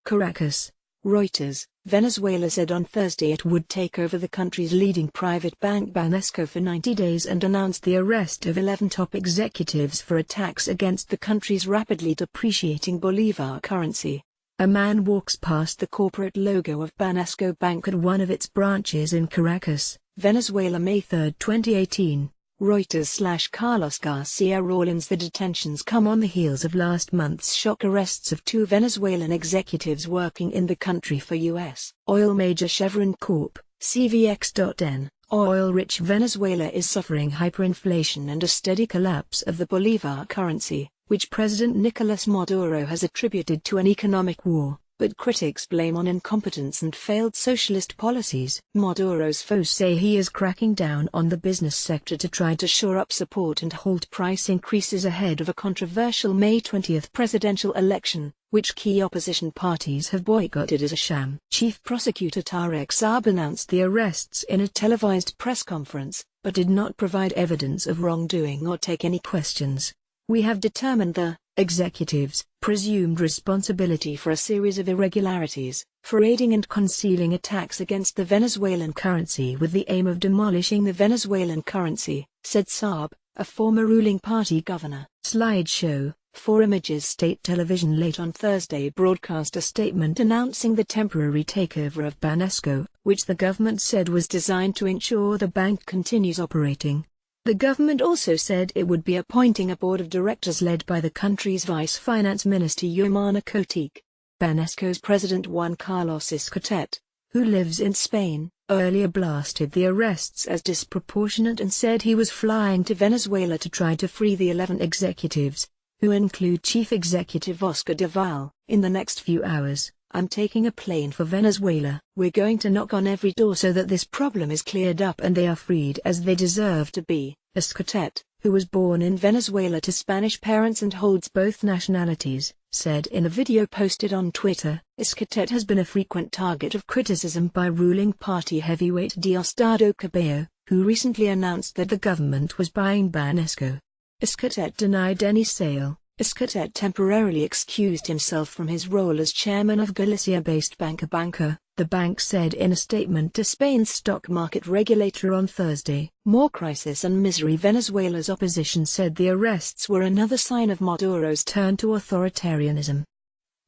Caracas. Reuters. Venezuela said on Thursday it would take over the country's leading private bank Banesco for 90 days and announced the arrest of 11 top executives for attacks against the country's rapidly depreciating Bolivar currency. A man walks past the corporate logo of Banesco Bank at one of its branches in Caracas, Venezuela, May 3, 2018. Reuters/Carlos Garcia Rawlins. The detentions come on the heels of last month's shock arrests of 2 Venezuelan executives working in the country for U.S. oil major Chevron Corp. CVX.N. Oil-rich Venezuela is suffering hyperinflation and a steady collapse of the Bolivar currency, which President Nicolas Maduro has attributed to an economic war, but critics blame on incompetence and failed socialist policies. Maduro's foes say he is cracking down on the business sector to try to shore up support and halt price increases ahead of a controversial May 20 presidential election, which key opposition parties have boycotted as a sham. Chief Prosecutor Tarek Saab announced the arrests in a televised press conference, but did not provide evidence of wrongdoing or take any questions. "We have determined the executives presumed responsibility for a series of irregularities, for aiding and concealing attacks against the Venezuelan currency with the aim of demolishing the Venezuelan currency," said Saab, a former ruling party governor. Slideshow. 4 Images State Television late on Thursday broadcast a statement announcing the temporary takeover of Banesco, which the government said was designed to ensure the bank continues operating. The government also said it would be appointing a board of directors led by the country's vice finance minister Yomana Kotik. Banesco's president Juan Carlos Escotet, who lives in Spain, earlier blasted the arrests as disproportionate and said he was flying to Venezuela to try to free the 11 executives, who include Chief Executive Oscar Deval, in the next few hours. "I'm taking a plane for Venezuela. We're going to knock on every door so that this problem is cleared up and they are freed as they deserve to be," Escotet, who was born in Venezuela to Spanish parents and holds both nationalities, said in a video posted on Twitter. Escotet has been a frequent target of criticism by ruling party heavyweight Diosdado Cabello, who recently announced that the government was buying Banesco. Escotet denied any sale. Escotet temporarily excused himself from his role as chairman of Galicia-based Banca, the bank said in a statement to Spain's stock market regulator on Thursday. More crisis and misery. Venezuela's opposition said the arrests were another sign of Maduro's turn to authoritarianism.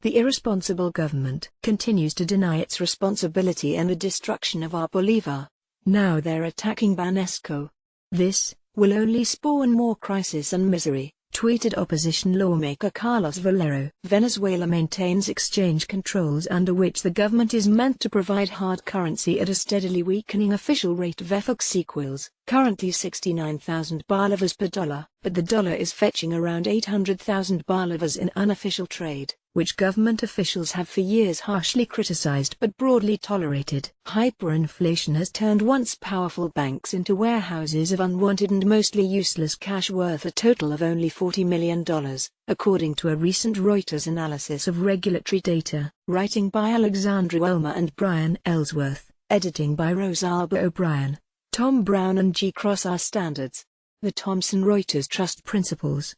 The irresponsible government continues to deny its responsibility in the destruction of our Bolivar. Now they're attacking Banesco. This will only spawn more crisis and misery, tweeted opposition lawmaker Carlos Valero. Venezuela maintains exchange controls under which the government is meant to provide hard currency at a steadily weakening official rate of FX equals currently 69,000 bolivars per dollar, but the dollar is fetching around 800,000 bolivars in unofficial trade, which government officials have for years harshly criticized but broadly tolerated. Hyperinflation has turned once powerful banks into warehouses of unwanted and mostly useless cash worth a total of only $40 million, according to a recent Reuters analysis of regulatory data. Writing by Alexandra Elmer and Brian Ellsworth, editing by Rosalba O'Brien, Tom Brown and G. Cross. Our standards. The Thomson Reuters Trust Principles.